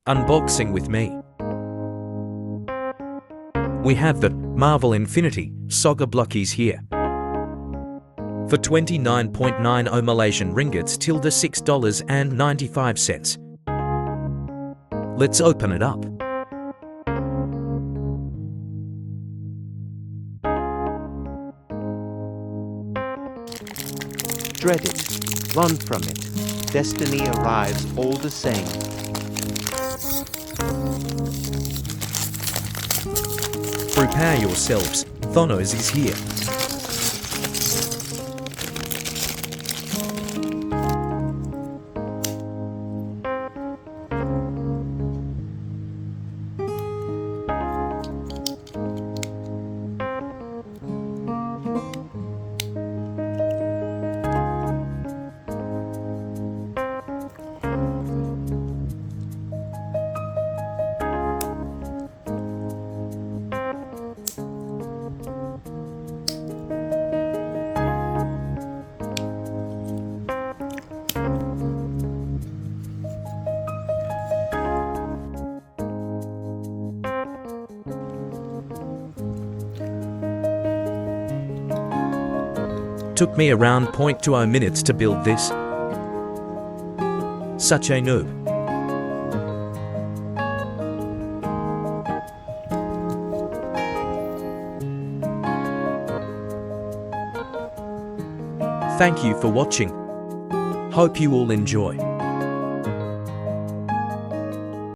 Unboxing with me. We have the Marvel Infinity Saga Blockees here. For 29.90 Malaysian ringgits tilde $6.95. Let's open it up. Dread it, run from it, destiny arrives all the same. Prepare yourselves, Thanos is here. Took me around 0.20 minutes to build this. Such a noob. Thank you for watching. Hope you all enjoy.